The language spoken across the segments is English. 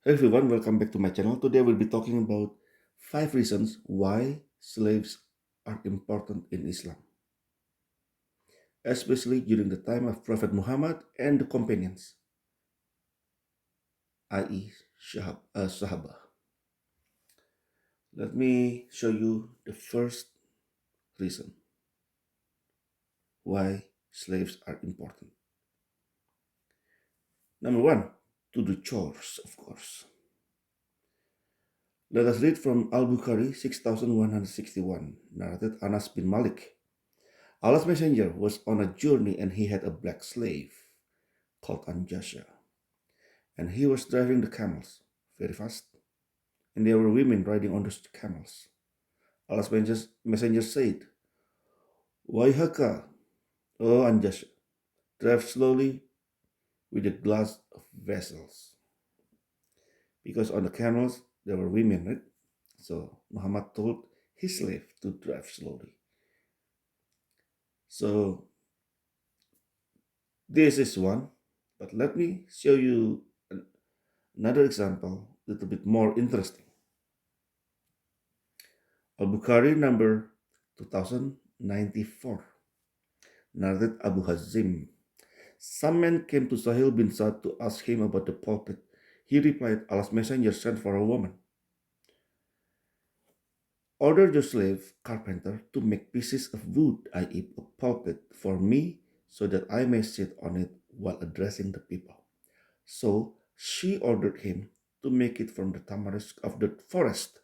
Hey everyone, welcome back to my channel. Today we'll be talking about 5 reasons why slaves are important in Islam, especially during the time of Prophet Muhammad and the companions, i.e., Sahaba. Let me show you the first reason why slaves are important. Number one, to do chores, of course. Let us read from Al Bukhari 6161, narrated Anas bin Malik. Allah's messenger was on a journey and he had a black slave called Anjasha, and he was driving the camels very fast, and there were women riding on those camels. Allah's messenger said, Waihaka, O Anjasha, drive slowly with a glass of vessels. Because on the camels there were women, right? So Muhammad told his slave to drive slowly. So this is one, but let me show you another example, a little bit more interesting. Al-Bukhari number 2094, narrated Abu Hazim. Some men came to Sahil bin Sa'd to ask him about the pulpit. He replied, Allah's messenger sent for a woman. Order your slave, carpenter, to make pieces of wood, i.e. a pulpit, for me, so that I may sit on it while addressing the people. So she ordered him to make it from the tamarisk of the forest.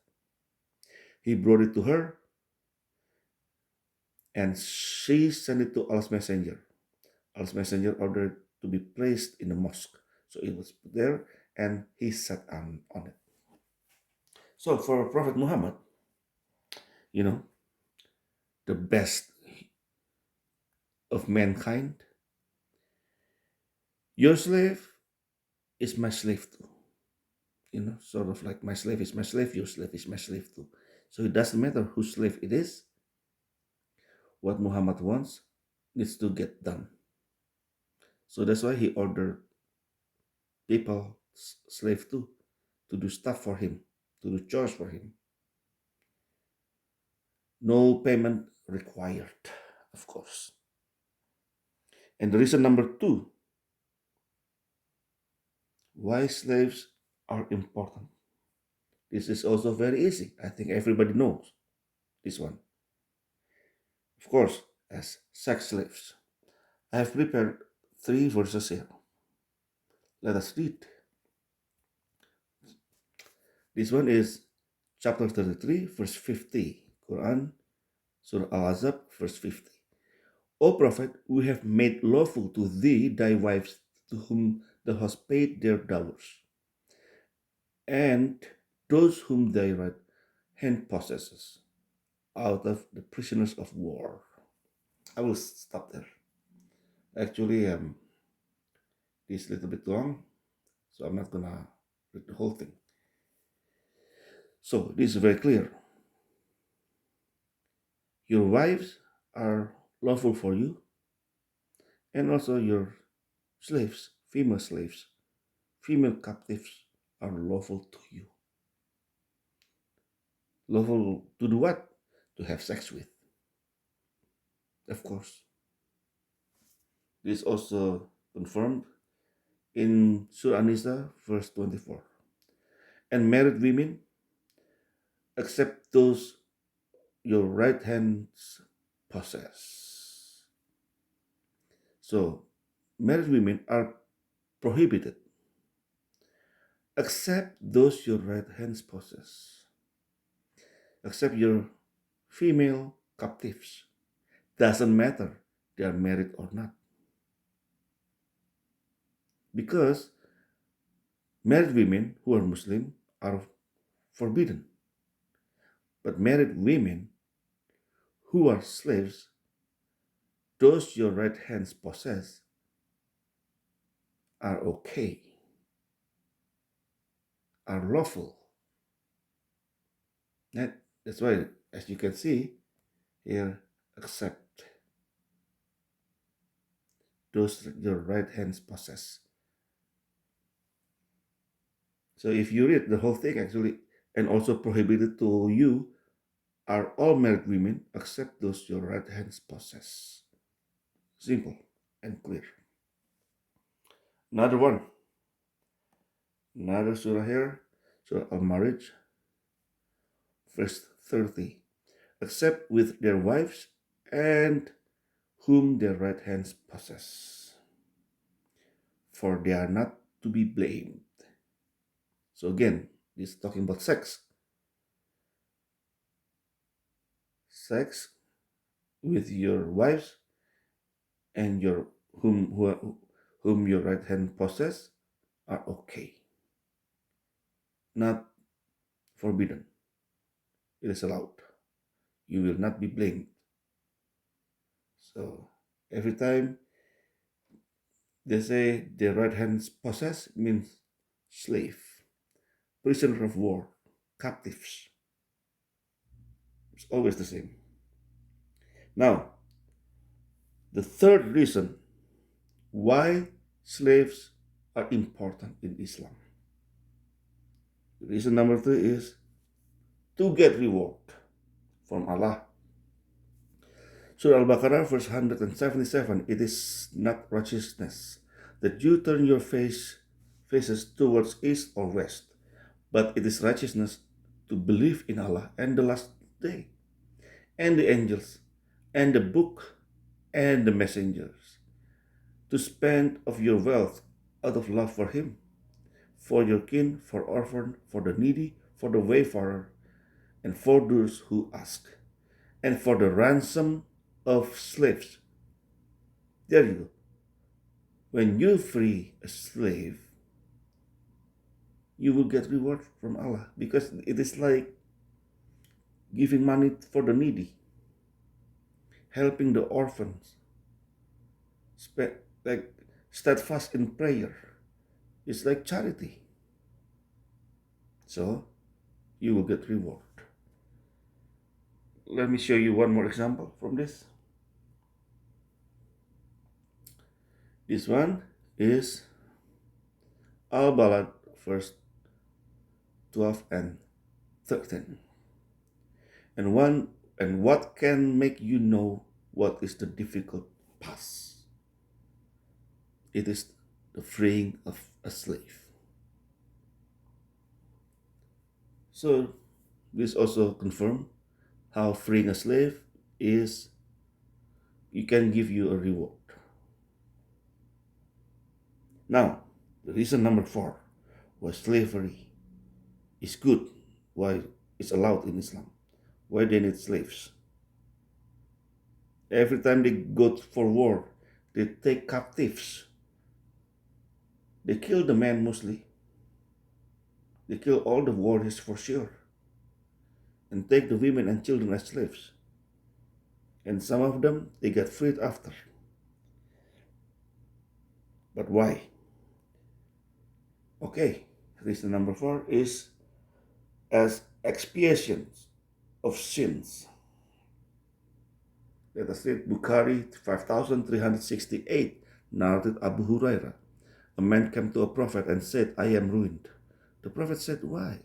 He brought it to her, and she sent it to Allah's messenger. Allah's messenger ordered to be placed in the mosque. So it was put there, and he sat on it. So for Prophet Muhammad, you know, the best of mankind, your slave is my slave too. Sort of like my slave is my slave, your slave is my slave too. So it doesn't matter whose slave it is, what Muhammad wants needs to get done. So that's why he ordered people, slave too, to do stuff for him, to do chores for him. No payment required, of course. And the reason number two why slaves are important. This is also very easy. I think everybody knows this one. Of course, as sex slaves. I have prepared 3 verses here. Let us read. This one is chapter 33, verse 50. Quran, Surah Al-Azab, verse 50. O Prophet, we have made lawful to thee thy wives to whom thou hast paid their dowers, and those whom thy right hand possesses, out of the prisoners of war. I will stop there. Actually, this is a little bit long, so I'm not gonna read the whole thing. So this is very clear. Your wives are lawful for you, and also your slaves, female captives are lawful to you. Lawful to do what? To have sex with. Of course. This is also confirmed in Surah An-Nisa, verse 24. And married women, except those your right hands possess. So, married women are prohibited, except those your right hands possess, except your female captives. Doesn't matter they are married or not. Because married women who are Muslim are forbidden. But married women who are slaves, those your right hands possess, are okay, are lawful. That's why, as you can see here, except those your right hands possess. So if you read the whole thing actually, and also prohibited to you are all married women except those your right hands possess. Simple and clear. Another one, another surah here, Surah Al-Marriage, verse 30. Except with their wives and whom their right hands possess, for they are not to be blamed. So again, this is talking about sex. Sex with your wives and your whom your right hand possess are okay, not forbidden. It is allowed. You will not be blamed. So every time they say their right hands possess means slave, prisoner of war, captives. It's always the same. Now, the third reason why slaves are important in Islam. Reason number 3 is to get reward from Allah. Surah Al-Baqarah verse 177, it is not righteousness that you turn your faces towards east or west, but it is righteousness to believe in Allah and the last day, and the angels, and the book, and the messengers, to spend of your wealth out of love for Him, for your kin, for orphan, for the needy, for the wayfarer, and for those who ask, and for the ransom of slaves. There you go. When you free a slave, you will get reward from Allah, because it is like giving money for the needy, helping the orphans, like steadfast in prayer. It's like charity. So you will get reward. Let me show you one more example from this. This one is Al-Balad, verse 12 and 13. And what can make you know what is the difficult path? It is the freeing of a slave. So this also confirms how freeing a slave is, you can give you a reward. Now, the reason number 4 why slavery is good, why it's allowed in Islam, why they need slaves. Every time they go for war, they take captives. They kill the men mostly. They kill all the warriors for sure, and take the women and children as slaves. And some of them, they get freed after. But why? Okay, reason number 4 is as expiations of sins. Let us read Bukhari 5368, narrated Abu Hurairah. A man came to a prophet and said, I am ruined. The prophet said, why?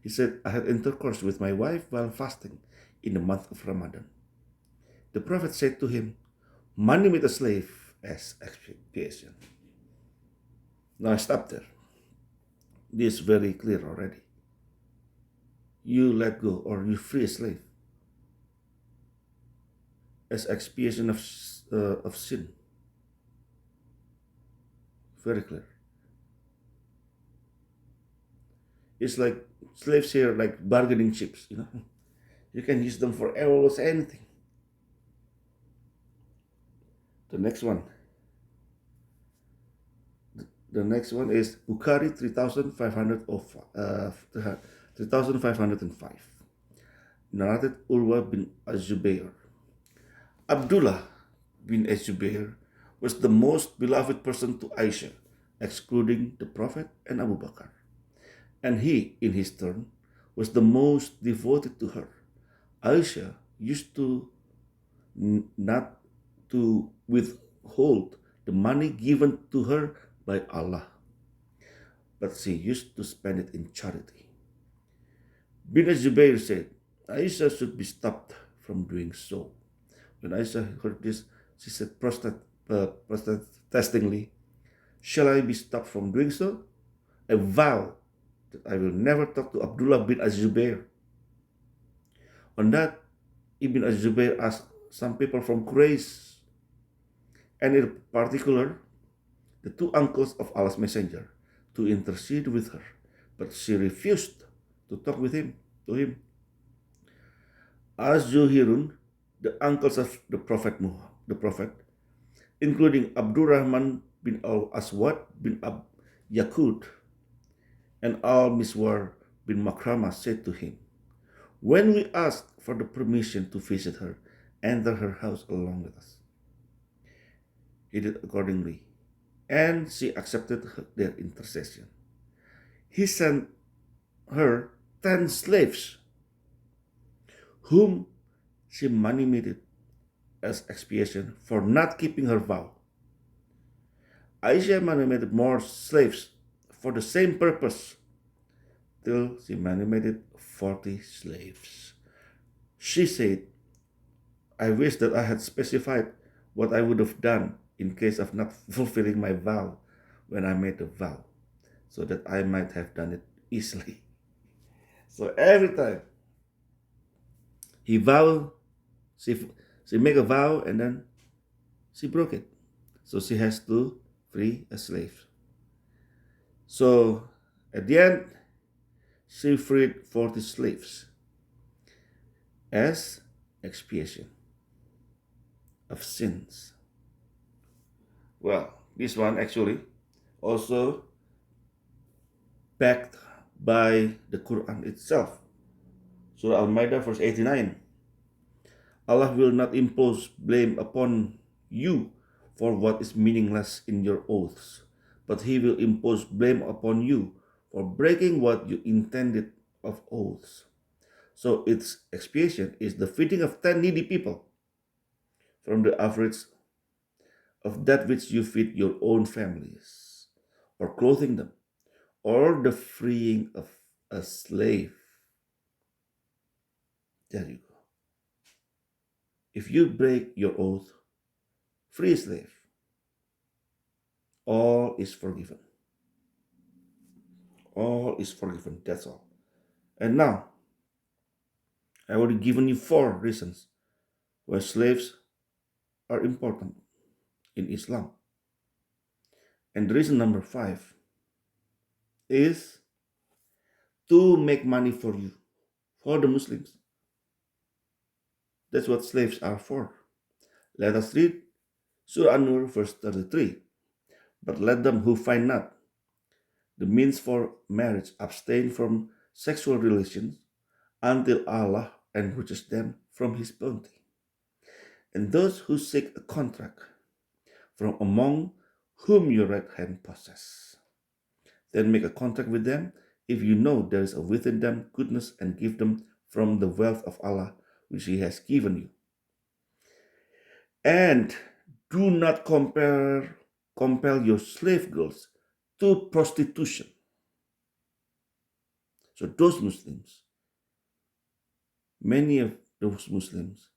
He said, I had intercourse with my wife while fasting in the month of Ramadan. The prophet said to him, money with a slave as expiation. Now I stop there. This is very clear already. You let go or you free a slave as expiation of sin. Very clear. It's like slaves here, like bargaining chips, You can use them for almost anything. The next one. The next one is Bukhari 3505. Narrated Urwa bin Az-Zubair. Abdullah bin Az-Zubair was the most beloved person to Aisha, excluding the Prophet and Abu Bakr. And he, in his turn, was the most devoted to her. Aisha used to not to withhold the money given to her by Allah. but she used to spend it in charity. Bin Zubair said, Aisha should be stopped from doing so. When Aisha heard this, she said protestingly, shall I be stopped from doing so? I vow that I will never talk to Abdullah bin Az-Zubair. On that, Ibn Az-Zubair asked some people from Quraysh, and in particular, the two uncles of Allah's Messenger, to intercede with her, but she refused to talk with him. Az-Zuhirun, the uncles of the Prophet, including Abdurrahman bin al-Aswad bin Yaqut and al-Miswar bin Makrama, said to him, when we asked for the permission to visit her, enter her house along with us. He did accordingly, and she accepted their intercession. He sent her 10 slaves, whom she manumitted as expiation for not keeping her vow. Aisha manumitted more slaves for the same purpose, till she manumitted 40 slaves. She said, I wish that I had specified what I would have done in case of not fulfilling my vow when I made the vow, so that I might have done it easily. So every time he vowed, she make a vow and then she broke it. So she has to free a slave. So at the end, she freed 40 slaves as expiation of sins. Well, this one actually also backed by the Quran itself. Surah Al-Maidah verse 89. Allah will not impose blame upon you for what is meaningless in your oaths, but He will impose blame upon you for breaking what you intended of oaths. So its expiation is the feeding of 10 needy people from the average of that which you feed your own families, or clothing them, or the freeing of a slave. There you go. If you break your oath, free a slave. All is forgiven. All is forgiven. That's all. And now, I already given you 4 reasons why slaves are important in Islam. And reason number 5 is to make money for you, for the Muslims. That's what slaves are for. Let us read Surah An-Nur verse 33. But let them who find not the means for marriage abstain from sexual relations until Allah enriches them from His bounty. And those who seek a contract from among whom your right hand possess, then make a contract with them if you know there is within them goodness, and give them from the wealth of Allah which He has given you. And do not compel your slave girls to prostitution. So those Muslims, many of those Muslims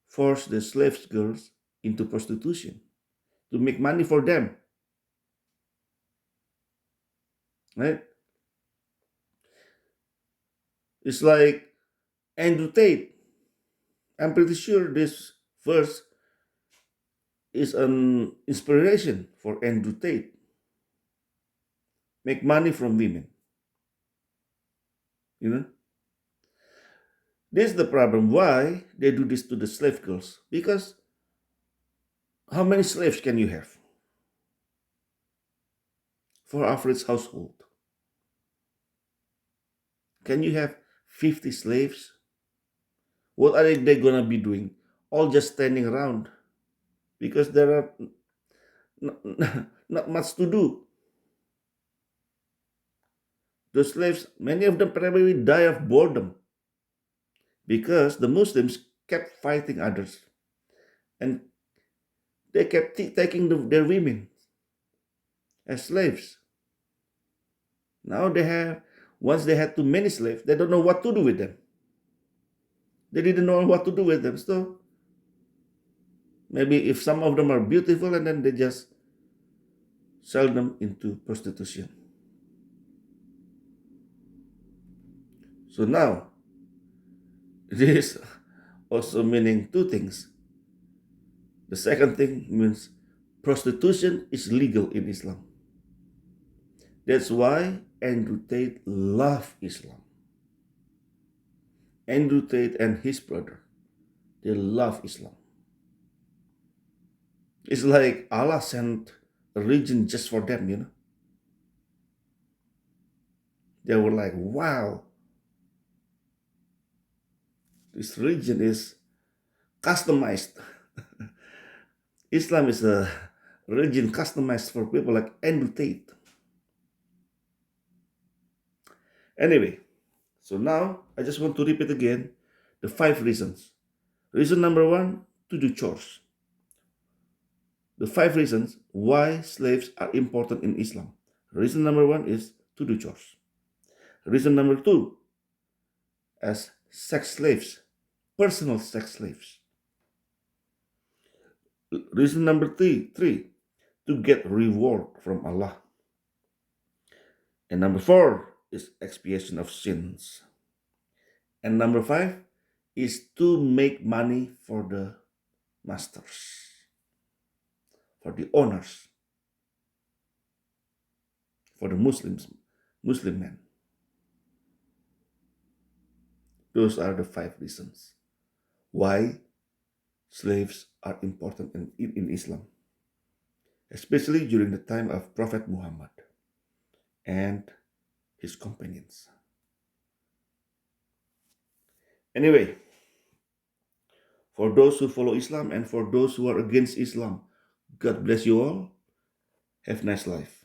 force the slave girls into prostitution to make money for them. Right? It's like Andrew Tate. I'm pretty sure this verse is an inspiration for Andrew Tate. Make money from women. You know? This is the problem. Why they do this to the slave girls? Because how many slaves can you have for average household? Can you have 50 slaves? What are they gonna be doing? All just standing around because there are not much to do. The slaves, many of them probably die of boredom because the Muslims kept fighting others and they kept taking their women as slaves. Now once they had too many slaves, they don't know what to do with them. They didn't know what to do with them. So maybe if some of them are beautiful, and then they just sell them into prostitution. So now, this also meaning two things. The second thing means prostitution is legal in Islam. That's why Andrew Tate loved Islam. Andrew Tate and his brother, they love Islam. It's like Allah sent a religion just for them, you know. They were like, wow, this religion is customized. Islam is a religion customized for people like Andrew Tate. Anyway, so now I just want to repeat again the 5 reasons. Reason number 1, to do chores. The 5 reasons why slaves are important in Islam. Reason number 1 is to do chores. Reason number 2, as sex slaves, personal sex slaves. Reason number 3, to get reward from Allah. And number 4 is expiation of sins. And number 5 is to make money for the masters, for the owners, for the Muslim men. Those are the 5 reasons why slaves are important in Islam, especially during the time of Prophet Muhammad and his companions. Anyway, for those who follow Islam and for those who are against Islam, God bless you all. Have a nice life.